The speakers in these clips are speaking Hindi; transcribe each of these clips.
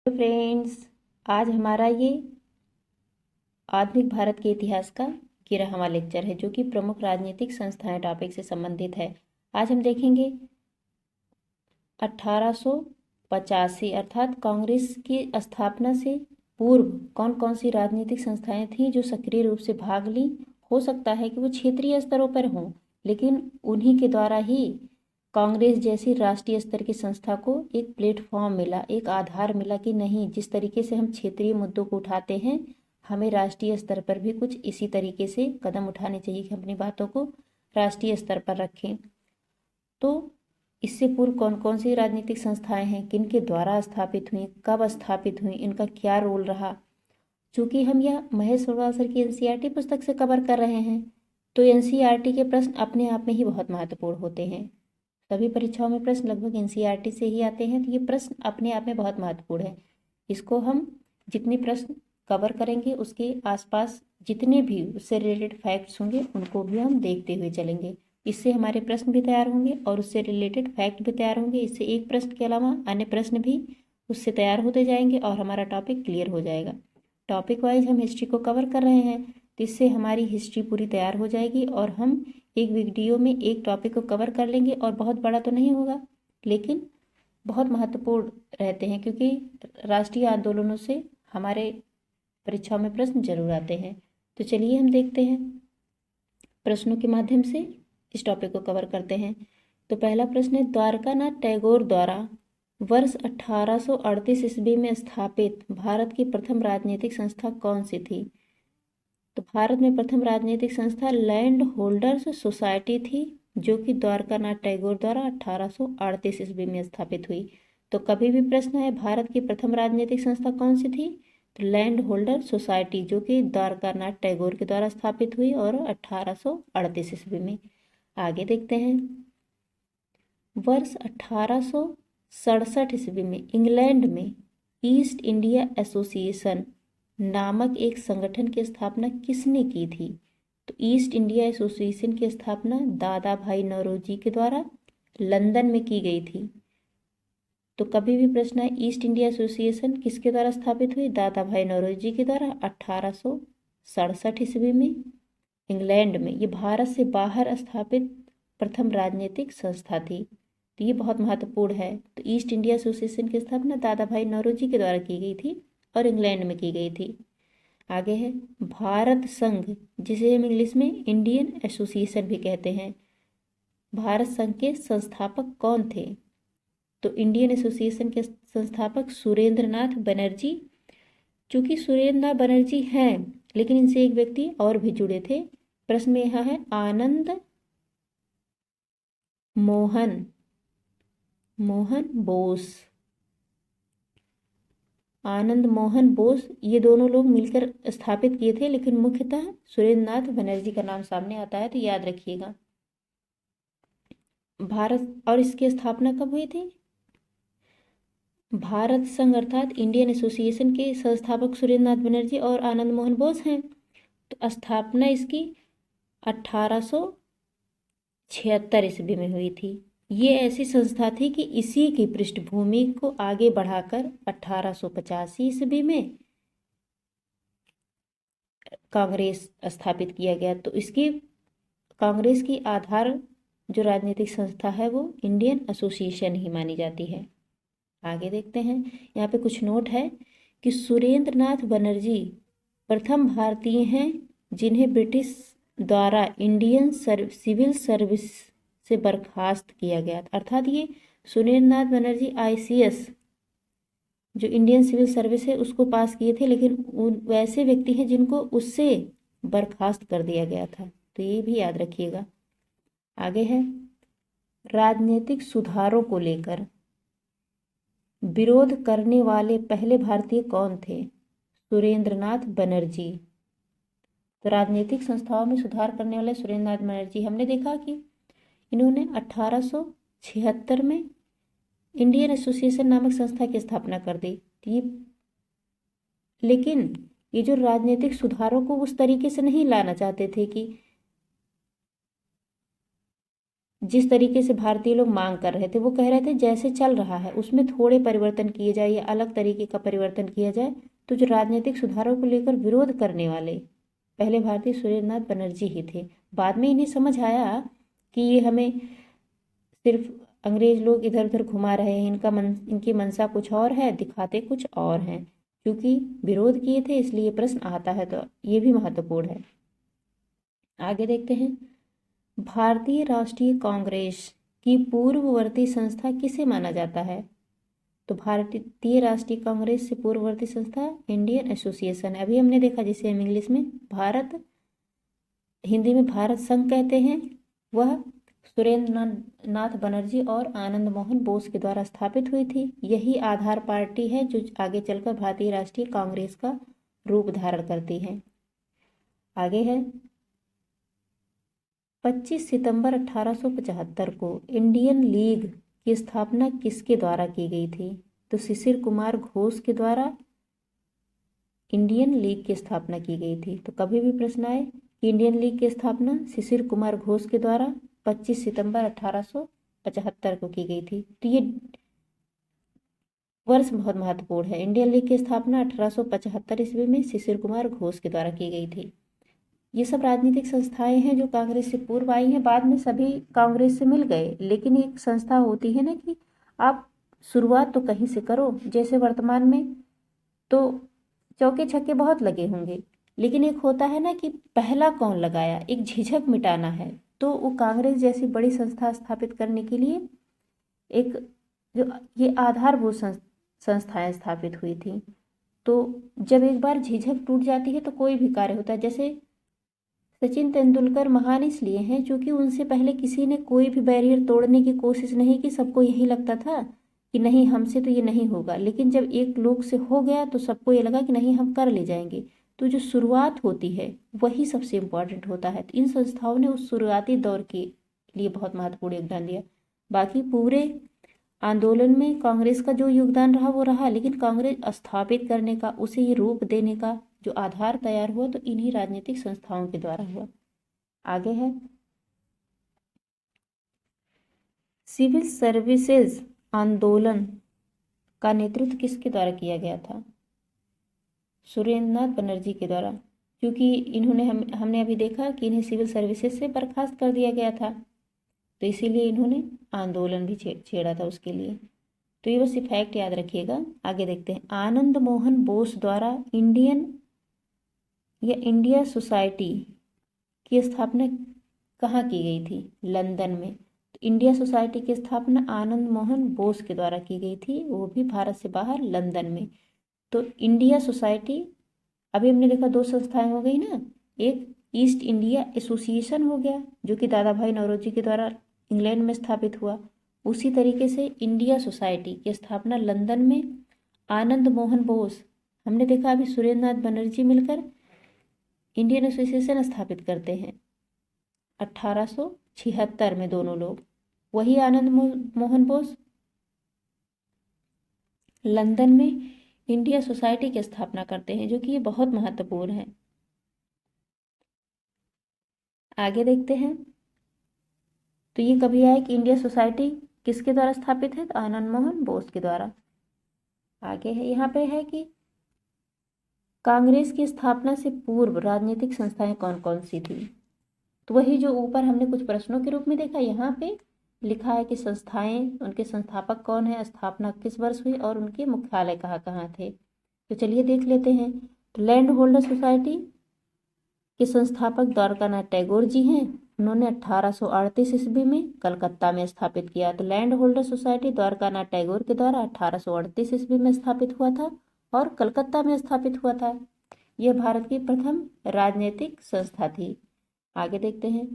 तो फ्रेंड्स, आज हमारा ये आधुनिक भारत के इतिहास का 11वां लेक्चर है, जो कि प्रमुख राजनीतिक संस्थाएं टॉपिक से संबंधित है। आज हम देखेंगे 1885 अर्थात कांग्रेस की स्थापना से पूर्व कौन कौन सी राजनीतिक संस्थाएं थीं जो सक्रिय रूप से भाग ली। हो सकता है कि वो क्षेत्रीय स्तरों पर हों, लेकिन उन्हीं के द्वारा ही कांग्रेस जैसी राष्ट्रीय स्तर की संस्था को एक प्लेटफॉर्म मिला, एक आधार मिला कि नहीं, जिस तरीके से हम क्षेत्रीय मुद्दों को उठाते हैं, हमें राष्ट्रीय स्तर पर भी कुछ इसी तरीके से कदम उठाने चाहिए कि अपनी बातों को राष्ट्रीय स्तर पर रखें। तो इससे पूर्व कौन कौन सी राजनीतिक संस्थाएं हैं, किन के द्वारा स्थापित हुई, कब स्थापित हुई, इनका क्या रोल रहा। चूंकि हम यह महेश अग्रवाल सर की एनसीईआरटी पुस्तक से कवर कर रहे हैं, तो एनसीईआरटी के प्रश्न अपने आप में ही बहुत महत्वपूर्ण होते हैं। सभी परीक्षाओं में प्रश्न लगभग एनसीईआरटी से ही आते हैं, तो ये प्रश्न अपने आप में बहुत महत्वपूर्ण है। इसको हम जितने प्रश्न कवर करेंगे, उसके आसपास जितने भी उससे रिलेटेड फैक्ट्स होंगे, उनको भी हम देखते हुए चलेंगे। इससे हमारे प्रश्न भी तैयार होंगे और उससे रिलेटेड फैक्ट भी तैयार होंगे। इससे एक प्रश्न के अलावा अन्य प्रश्न भी उससे तैयार होते जाएंगे और हमारा टॉपिक क्लियर हो जाएगा। टॉपिक वाइज हम हिस्ट्री को कवर कर रहे हैं, तो इससे हमारी हिस्ट्री पूरी तैयार हो जाएगी और हम एक वीडियो में एक टॉपिक को कवर कर लेंगे। और बहुत बड़ा तो नहीं होगा, लेकिन बहुत महत्वपूर्ण रहते हैं, क्योंकि राष्ट्रीय आंदोलनों से हमारे परीक्षाओं में प्रश्न जरूर आते हैं। तो चलिए हम देखते हैं, प्रश्नों के माध्यम से इस टॉपिक को कवर करते हैं। तो पहला प्रश्न है, द्वारकानाथ टैगोर द्वारा वर्ष 1838 ईस्वी में स्थापित भारत की प्रथम राजनीतिक संस्था कौन सी थी। तो भारत में प्रथम राजनीतिक संस्था लैंड होल्डर्स सोसाइटी थी, जो कि द्वारकानाथ टैगोर द्वारा 1838 ईस्वी में स्थापित हुई। तो कभी भी प्रश्न है भारत की प्रथम राजनीतिक संस्था कौन सी थी, तो लैंड होल्डर सोसाइटी, जो कि द्वारकानाथ टैगोर के द्वारा स्थापित हुई और 1838 ईस्वी में। आगे देखते हैं, वर्ष 1867 ईस्वी में इंग्लैंड में ईस्ट इंडिया एसोसिएशन नामक एक संगठन की स्थापना किसने की थी। तो ईस्ट इंडिया एसोसिएशन की स्थापना दादा भाई नौरोजी के द्वारा लंदन में की गई थी। तो कभी भी प्रश्न है, ईस्ट इंडिया एसोसिएशन किसके द्वारा स्थापित हुई, दादा भाई नौरोजी के द्वारा 1867 ईस्वी में इंग्लैंड में। ये भारत से बाहर स्थापित प्रथम राजनीतिक संस्था थी, तो ये बहुत महत्वपूर्ण है। तो ईस्ट इंडिया एसोसिएशन की स्थापना दादा भाई नौरोजी के द्वारा की गई थी और इंग्लैंड में की गई थी। आगे है भारत संघ, जिसे हम इंग्लिश में इंडियन एसोसिएशन भी कहते हैं। भारत संघ के संस्थापक कौन थे। तो इंडियन एसोसिएशन के संस्थापक सुरेंद्र नाथ बनर्जी। चूंकि सुरेंद्र नाथ बनर्जी हैं, लेकिन इनसे एक व्यक्ति और भी जुड़े थे। प्रश्न में यहाँ है आनंद मोहन बोस। आनंद मोहन बोस, ये दोनों लोग मिलकर स्थापित किए थे, लेकिन मुख्यतः सुरेंद्र नाथ बनर्जी का नाम सामने आता है, तो याद रखिएगा। भारत और इसकी स्थापना कब हुई थी। भारत संघ अर्थात इंडियन एसोसिएशन के संस्थापक सुरेंद्र नाथ बनर्जी और आनंद मोहन बोस हैं। तो स्थापना इसकी 1876 ईस्वी में हुई थी। ये ऐसी संस्था थी कि इसी की पृष्ठभूमि को आगे बढ़ाकर 1885 ईस्वी में कांग्रेस स्थापित किया गया। तो इसकी कांग्रेस की आधार जो राजनीतिक संस्था है वो इंडियन एसोसिएशन ही मानी जाती है। आगे देखते हैं, यहाँ पे कुछ नोट है कि सुरेंद्र नाथ बनर्जी प्रथम भारतीय हैं जिन्हें ब्रिटिश द्वारा इंडियन सिविल सर्विस से बर्खास्त किया गया। अर्थात ये सुरेंद्र नाथ बनर्जी आईसीएस जो इंडियन सिविल सर्विस है उसको पास किए थे, लेकिन वैसे व्यक्ति हैं जिनको उससे बर्खास्त कर दिया गया था। तो ये भी याद रखिएगा। आगे है, राजनीतिक सुधारों को लेकर विरोध करने वाले पहले भारतीय कौन थे। सुरेंद्र नाथ बनर्जी। तो राजनीतिक संस्थाओं में सुधार करने वाले सुरेंद्र नाथ बनर्जी। हमने देखा कि इन्होंने 1876 में इंडियन एसोसिएशन नामक संस्था की स्थापना कर दी थी, लेकिन ये जो राजनीतिक सुधारों को उस तरीके से नहीं लाना चाहते थे कि जिस तरीके से भारतीय लोग मांग कर रहे थे, वो कह रहे थे जैसे चल रहा है उसमें थोड़े परिवर्तन किए जाए या अलग तरीके का परिवर्तन किया जाए। तो जो राजनीतिक सुधारों को लेकर विरोध करने वाले पहले भारतीय सुरेंद्रनाथ बनर्जी ही थे। बाद में इन्हें समझ आया कि ये हमें सिर्फ अंग्रेज लोग इधर उधर घुमा रहे हैं, इनकी मंशा कुछ और है, दिखाते कुछ और हैं। क्योंकि विरोध किए थे इसलिए प्रश्न आता है, तो ये भी महत्वपूर्ण है। आगे देखते हैं, भारतीय राष्ट्रीय कांग्रेस की पूर्ववर्ती संस्था किसे माना जाता है? तो भारतीय राष्ट्रीय कांग्रेस से पूर्ववर्ती संस्था इंडियन एसोसिएशन है। अभी हमने देखा जिसे हम इंग्लिश में भारत, हिंदी में भारत संघ कहते हैं, वह सुरेंद्रनाथ बनर्जी और आनंद मोहन बोस के द्वारा स्थापित हुई थी। यही आधार पार्टी है जो आगे चलकर भारतीय राष्ट्रीय कांग्रेस का रूप धारण करती है। आगे है, 25 सितंबर 1875 को इंडियन लीग की स्थापना किसके द्वारा की गई थी? तो शिशिर कुमार घोष के द्वारा इंडियन लीग की स्थापना की गई थी। तो कभी भी प्रश्न आए कि इंडियन लीग की स्थापना शिशिर कुमार घोष के द्वारा 25 सितंबर 1875 को की गई थी। तो ये वर्ष बहुत महत्वपूर्ण है। इंडियन लीग की स्थापना 1875 ईस्वी में शिशिर कुमार घोष के द्वारा की गई थी। ये सब राजनीतिक संस्थाएं हैं जो कांग्रेस से पूर्व आई हैं, बाद में सभी कांग्रेस से मिल गए। लेकिन एक संस्था होती है ना कि आप शुरुआत तो कहीं से करो। जैसे वर्तमान में तो चौके छक्के बहुत लगे होंगे, लेकिन एक होता है ना कि पहला कौन लगाया, एक झिझक मिटाना है। तो वो कांग्रेस जैसी बड़ी संस्था स्थापित करने के लिए एक जो ये आधारभूत संस्थाएं स्थापित हुई थी। तो जब एक बार झिझक टूट जाती है तो कोई भी कार्य होता है। जैसे सचिन तेंदुलकर महान इसलिए हैं क्योंकि उनसे पहले किसी ने कोई भी बैरियर तोड़ने की कोशिश नहीं की। सबको यही लगता था कि नहीं, हमसे तो ये नहीं होगा, लेकिन जब एक लोग से हो गया तो सबको ये लगा कि नहीं, हम कर ले जाएंगे। तो जो शुरुआत होती है वही सबसे इम्पोर्टेंट होता है। तो इन संस्थाओं ने उस शुरुआती दौर के लिए बहुत महत्वपूर्ण योगदान दिया। बाकी पूरे आंदोलन में कांग्रेस का जो योगदान रहा वो रहा, लेकिन कांग्रेस स्थापित करने का, उसे ये रूप देने का जो आधार तैयार हुआ तो इन्हीं राजनीतिक संस्थाओं के द्वारा हुआ। आगे है, सिविल सर्विसेज आंदोलन का नेतृत्व किसके द्वारा किया गया था? सुरेंद्रनाथ बनर्जी के द्वारा। क्योंकि इन्होंने हमने अभी देखा कि इन्हें सिविल सर्विसेज से बर्खास्त कर दिया गया था, तो इसीलिए इन्होंने आंदोलन भी छेड़ा था उसके लिए। तो ये बस फैक्ट याद रखिएगा। आगे देखते हैं, आनंद मोहन बोस द्वारा इंडिया सोसाइटी की स्थापना कहाँ की गई थी? लंदन में। तो इंडिया सोसाइटी की स्थापना आनंद मोहन बोस के द्वारा की गई थी, वो भी भारत से बाहर लंदन में। तो इंडिया सोसाइटी, अभी हमने देखा दो संस्थाएं हो गई ना, एक ईस्ट इंडिया एसोसिएशन हो गया जो कि दादा भाई नौरोजी के द्वारा इंग्लैंड में स्थापित हुआ। उसी तरीके से इंडिया सोसाइटी की स्थापना लंदन में आनंद मोहन बोस, हमने देखा अभी सुरेंद्रनाथ बनर्जी मिलकर इंडियन एसोसिएशन स्थापित करते हैं 1876 में दोनों लोग। वही आनंद मोहन बोस लंदन में इंडिया सोसाइटी की स्थापना करते हैं, जो कि ये बहुत महत्वपूर्ण है। आगे देखते हैं, तो ये कभी आए कि इंडिया सोसाइटी किसके द्वारा स्थापित है? तो आनंद मोहन बोस के द्वारा। आगे है, यहाँ पे है कि कांग्रेस की स्थापना से पूर्व राजनीतिक संस्थाएं कौन कौन सी थी? तो वही जो ऊपर हमने कुछ प्रश्नों के रूप में देखा, यहाँ पे लिखा है कि संस्थाएं, उनके संस्थापक कौन है, स्थापना किस वर्ष हुई और उनके मुख्यालय कहाँ कहाँ थे। तो चलिए देख लेते हैं। तो लैंड होल्डर सोसाइटी के संस्थापक द्वारकानाथ टैगोर जी हैं। उन्होंने 1838 ईस्वी में कलकत्ता में स्थापित किया। तो land holder society Dwarkanath Tagore के द्वारा 1838 ईस्वी में स्थापित हुआ था और कलकत्ता में स्थापित हुआ था। यह भारत की प्रथम राजनीतिक संस्था थी। आगे देखते हैं,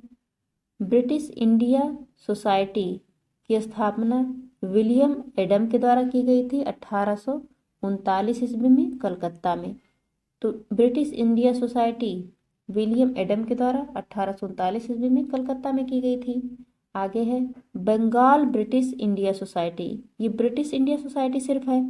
ब्रिटिश इंडिया सोसाइटी की स्थापना विलियम एडम के द्वारा की गई थी 1839 ईस्वी में कलकत्ता में। तो British India society William Adam के द्वारा 1839 ईस्वी में कलकत्ता में की गई थी। आगे है, बंगाल ब्रिटिश इंडिया सोसाइटी। ये ब्रिटिश इंडिया सोसाइटी सिर्फ है,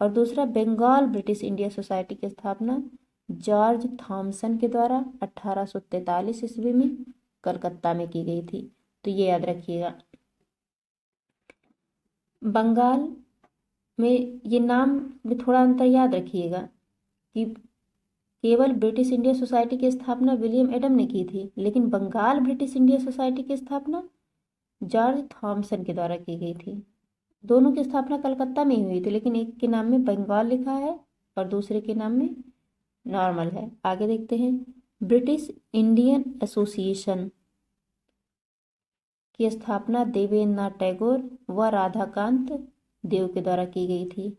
और दूसरा बंगाल ब्रिटिश इंडिया सोसाइटी की स्थापना जॉर्ज थॉमसन के द्वारा 1843 ईस्वी में कलकत्ता में की गई थी। तो ये याद रखिएगा। बंगाल में ये नाम में थोड़ा अंतर याद रखिएगा कि केवल ब्रिटिश इंडिया सोसाइटी की स्थापना विलियम एडम ने की थी, लेकिन बंगाल ब्रिटिश इंडिया सोसाइटी की स्थापना जॉर्ज थॉमसन के द्वारा की गई थी। दोनों की स्थापना कलकत्ता में ही हुई थी, लेकिन एक के नाम में बंगाल लिखा है और दूसरे के नाम में नॉर्मल है। आगे देखते हैं, ब्रिटिश इंडियन एसोसिएशन की स्थापना देवेंद्रनाथ टैगोर व राधाकांत देव के द्वारा की गई थी।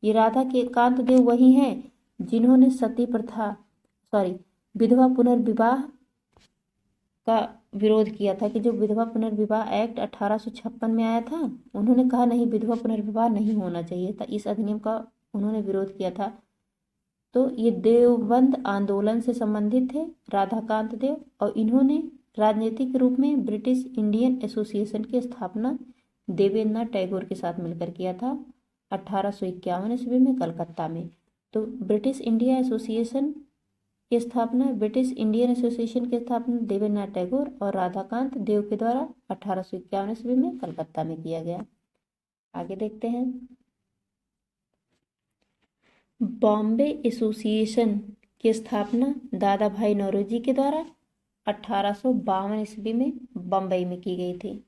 ये राधाकांत देव वही हैं जिन्होंने सती प्रथा विधवा पुनर्विवाह का विरोध किया था, कि जो विधवा पुनर्विवाह एक्ट 1856 में आया था, उन्होंने कहा नहीं, विधवा पुनर्विवाह नहीं होना चाहिए था, इस अधिनियम का उन्होंने विरोध किया था। तो ये देवबंद आंदोलन से संबंधित थे राधाकांत देव, और इन्होंने राजनीतिक रूप में ब्रिटिश इंडियन एसोसिएशन की स्थापना देवेंद्रनाथ टैगोर के साथ मिलकर किया था 1851 ईस्वी में कलकत्ता में। तो ब्रिटिश इंडियन एसोसिएशन की स्थापना देवेंद्रनाथ टैगोर और राधाकांत देव के द्वारा 1851 ईस्वी में कलकत्ता में किया गया। आगे देखते हैं, बॉम्बे एसोसिएशन की स्थापना दादा भाई नौरोजी के द्वारा 1852 ईस्वी में बम्बई में की गई थी।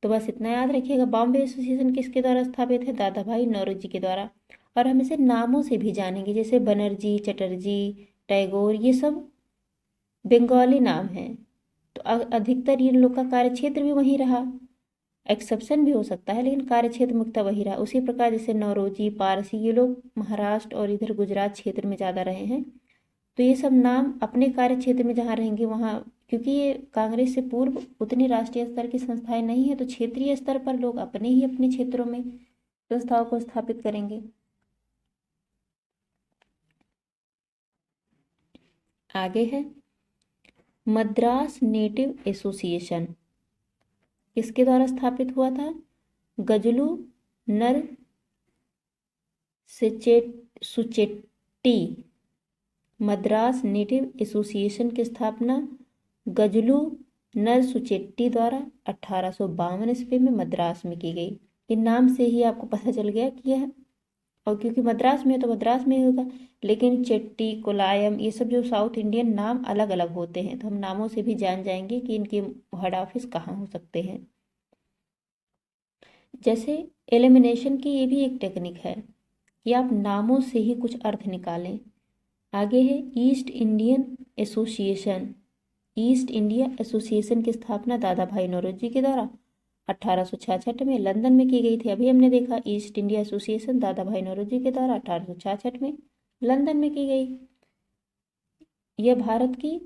तो बस इतना याद रखिएगा, बॉम्बे एसोसिएशन किसके द्वारा स्थापित है? दादा भाई नौरोजी के द्वारा। और हम इसे नामों से भी जानेंगे, जैसे बनर्जी, चटर्जी, टैगोर, ये सब बंगाली नाम हैं। तो अधिकतर ये लोग का कार्यक्षेत्र भी वहीं रहा, एक्सेप्शन भी हो सकता है, लेकिन कार्यक्षेत्र मुख्यतः वही रहा। उसी प्रकार जैसे नौरोजी, पारसी, ये लोग महाराष्ट्र और इधर गुजरात क्षेत्र में ज़्यादा रहे हैं। तो ये सब नाम अपने कार्य क्षेत्र में जहाँ रहेंगे वहाँ, क्योंकि ये कांग्रेस से पूर्व उतनी राष्ट्रीय स्तर की संस्थाएं नहीं है, तो क्षेत्रीय स्तर पर लोग अपने ही अपने क्षेत्रों में संस्थाओं को स्थापित करेंगे। आगे है, मद्रास नेटिव एसोसिएशन किसके द्वारा स्थापित हुआ था? गजलू नर सुचेट्टी। मद्रास नेटिव एसोसिएशन की स्थापना गजलू नर सुचेट्टी द्वारा 1852 ईस्वी में मद्रास में की गई। इन नाम से ही आपको पता चल गया कि यह, और क्योंकि मद्रास में है तो मद्रास में ही होगा, लेकिन चेट्टी, कोलायम, ये सब जो साउथ इंडियन नाम अलग अलग होते हैं, तो हम नामों से भी जान जाएंगे कि इनके हेड ऑफिस कहाँ हो सकते हैं। जैसे एलिमिनेशन की ये भी एक टेक्निक है कि आप नामों से ही कुछ अर्थ निकालें। आगे है east Indian association. East India association की स्थापना दादा भाई नौरोजी के द्वारा 1866 में लंदन में की गई थी। अभी हमने देखा ईस्ट इंडिया एसोसिएशन दादा भाई नौरोजी के द्वारा 1866 में लंदन में की गई। यह भारत की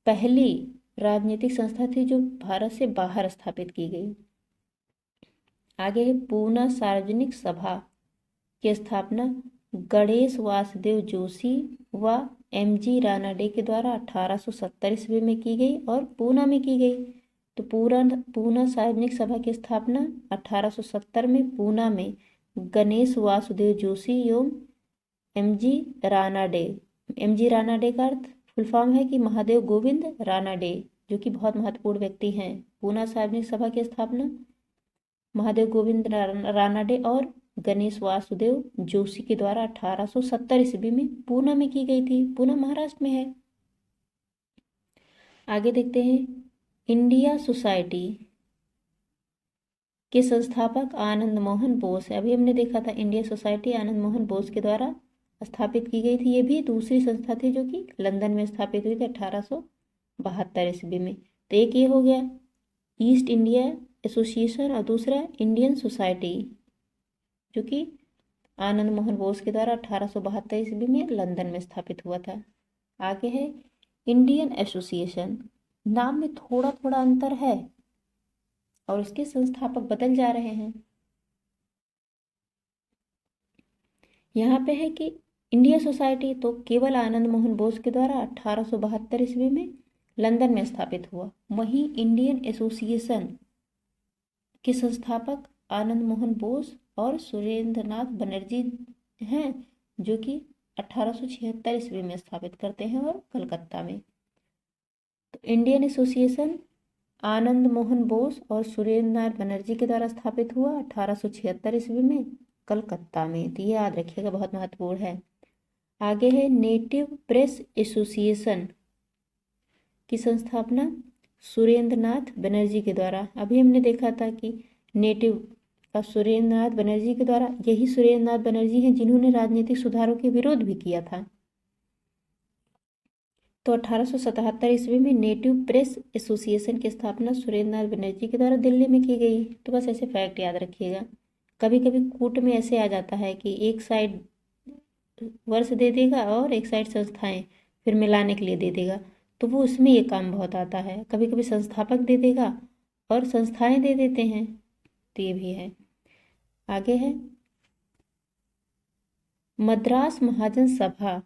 पहली राजनीतिक संस्था थी जो भारत से बाहर स्थापित की गई। आगे है पूना सार्वजनिक सभा की स्थापना गणेश वासुदेव जोशी व एमजी रानाडे के द्वारा 1870 ईस्वी में की गई और पूना में की गई। तो पूना सार्वजनिक सभा की स्थापना 1870 में पूना में गणेश वासुदेव जोशी एवं एमजी रानाडे। एमजी रानाडे का अर्थ फुल फॉर्म है कि महादेव गोविंद रानाडे, जो कि बहुत महत्वपूर्ण व्यक्ति हैं। पूना सार्वजनिक सभा की स्थापना महादेव गोविंद रानाडे और गणेश वासुदेव जोशी के द्वारा 1870 ईस्वी में पूना में की गई थी। पूना महाराष्ट्र में है। आगे देखते हैं, इंडिया सोसाइटी के संस्थापक आनंद मोहन बोस है। अभी हमने देखा था इंडिया सोसाइटी आनंद मोहन बोस के द्वारा स्थापित की गई थी। ये भी दूसरी संस्था थी जो कि लंदन में स्थापित हुई थी 1872 ईस्वी में। तो एक ये हो गया ईस्ट इंडिया एसोसिएशन और दूसरा इंडियन सोसाइटी, जो कि आनंद मोहन बोस के द्वारा 1872 ईस्वी में लंदन में स्थापित हुआ था। आगे है इंडियन एसोसिएशन। नाम में थोड़ा थोड़ा अंतर है और उसके संस्थापक बदल जा रहे हैं। यहाँ पे है कि इंडिया सोसाइटी तो केवल आनंद मोहन बोस के द्वारा 1872 ईस्वी में लंदन में स्थापित हुआ। वहीं इंडियन एसोसिएशन के संस्थापक आनंद मोहन बोस और सुरेंद्रनाथ बनर्जी हैं, जो कि 1876 ईस्वी में स्थापित करते हैं और कलकत्ता में। तो इंडियन एसोसिएशन आनंद मोहन बोस और सुरेंद्र नाथ बनर्जी के द्वारा स्थापित हुआ 1876 ईस्वी में कलकत्ता में। तो ये याद रखिएगा, बहुत महत्वपूर्ण है। आगे है नेटिव प्रेस एसोसिएशन की संस्थापना सुरेंद्र नाथ बनर्जी के द्वारा। अभी हमने देखा था कि नेटिव का सुरेंद्र नाथ बनर्जी के द्वारा, यही सुरेंद्र नाथ बनर्जी हैं जिन्होंने राजनीतिक सुधारों के विरोध भी किया था। तो 1877 ईस्वी में नेटिव प्रेस एसोसिएशन की स्थापना सुरेंद्र नाथ बनर्जी के द्वारा दिल्ली में की गई। तो बस ऐसे फैक्ट याद रखिएगा। कभी कभी कूट में ऐसे आ जाता है कि एक साइड वर्ष दे देगा और एक साइड संस्थाएं फिर मिलाने के लिए दे देगा, तो वो उसमें ये काम बहुत आता है। कभी कभी संस्थापक दे देगा और संस्थाएं दे देते हैं, तो ये भी है। आगे है मद्रास महाजन सभा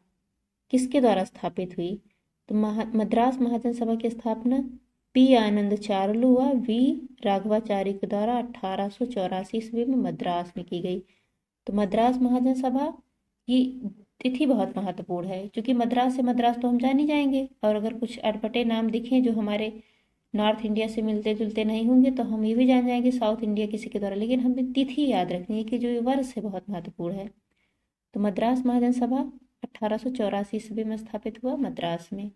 किसके द्वारा स्थापित हुई? तो मद्रास महाजन सभा की स्थापना पी आनंद चारुलू व वी राघवाचारी के द्वारा 1884 ईस्वी में मद्रास में की गई। तो मद्रास महाजन सभा की तिथि बहुत महत्वपूर्ण है, क्योंकि मद्रास से मद्रास तो हम जान ही जाएंगे, और अगर कुछ अटपटे नाम दिखें जो हमारे नॉर्थ इंडिया से मिलते जुलते नहीं होंगे तो हम ये भी जान जाएंगे साउथ इंडिया किसी के द्वारा, लेकिन हमें तिथि याद रखनी है कि जो ये वर्ष है बहुत महत्वपूर्ण है। तो मद्रास महाजन सभा 1884 ईस्वी में स्थापित हुआ मद्रास में।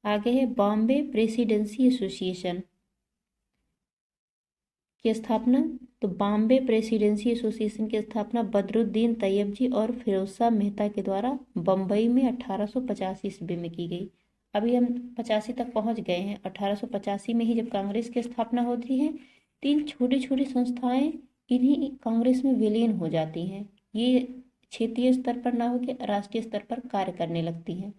आगे है बॉम्बे प्रेसिडेंसी एसोसिएशन की स्थापना। तो बॉम्बे प्रेसिडेंसी एसोसिएशन की स्थापना बदरुद्दीन तैयब जी और फिरोज शाह मेहता के द्वारा बम्बई में 1885 ईस्वी में की गई। अभी हम 85 तक पहुंच गए हैं। 1885 में ही जब कांग्रेस की स्थापना होती है, तीन छोटी छोटी संस्थाएं इन्हीं कांग्रेस में विलीन हो जाती हैं। ये क्षेत्रीय स्तर पर ना होकर राष्ट्रीय स्तर पर कार्य करने लगती हैं।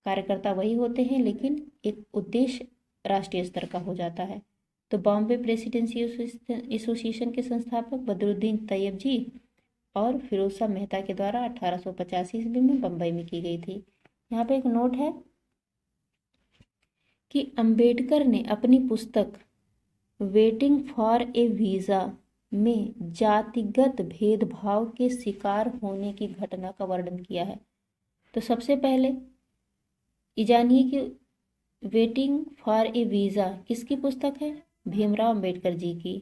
कार्यकर्ता वही होते हैं लेकिन एक उद्देश्य राष्ट्रीय स्तर का हो जाता है। तो बॉम्बे प्रेसिडेंसी एसोसिएशन के संस्थापक बदरुद्दीन तैयब जी और फिरोज शाह मेहता के द्वारा 1885 ईस्वी में बम्बई में की गई थी। यहाँ पे एक नोट है कि अंबेडकर ने अपनी पुस्तक वेटिंग फॉर ए वीज़ा में जातिगत भेदभाव के शिकार होने की घटना का वर्णन किया है। तो सबसे पहले ये जानिए कि वेटिंग फॉर ए वीज़ा किसकी पुस्तक है? भीमराव अंबेडकर जी की।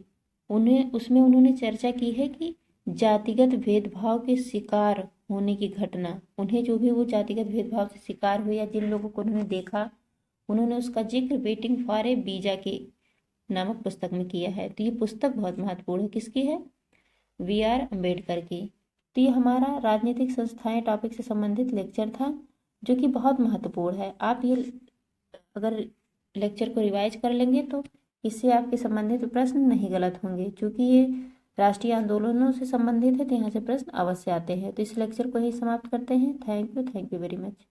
उसमें उन्होंने चर्चा की है कि जातिगत भेदभाव के शिकार होने की घटना, उन्हें जो भी वो जातिगत भेदभाव से शिकार हुए या जिन लोगों को उन्होंने देखा, उन्होंने उसका जिक्र वेटिंग फॉर ए वीज़ा की नामक पुस्तक में किया है। तो ये पुस्तक बहुत महत्वपूर्ण है। किसकी है? वी.आर. अम्बेडकर की। तो ये हमारा राजनीतिक संस्थाएं टॉपिक से संबंधित लेक्चर था, जो कि बहुत महत्वपूर्ण है। आप ये अगर लेक्चर को रिवाइज कर लेंगे तो इससे आपके संबंधित प्रश्न नहीं गलत होंगे, क्योंकि ये राष्ट्रीय आंदोलनों से संबंधित है, तो यहाँ से प्रश्न अवश्य आते हैं। तो इस लेक्चर को ही समाप्त करते हैं। Thank you very much.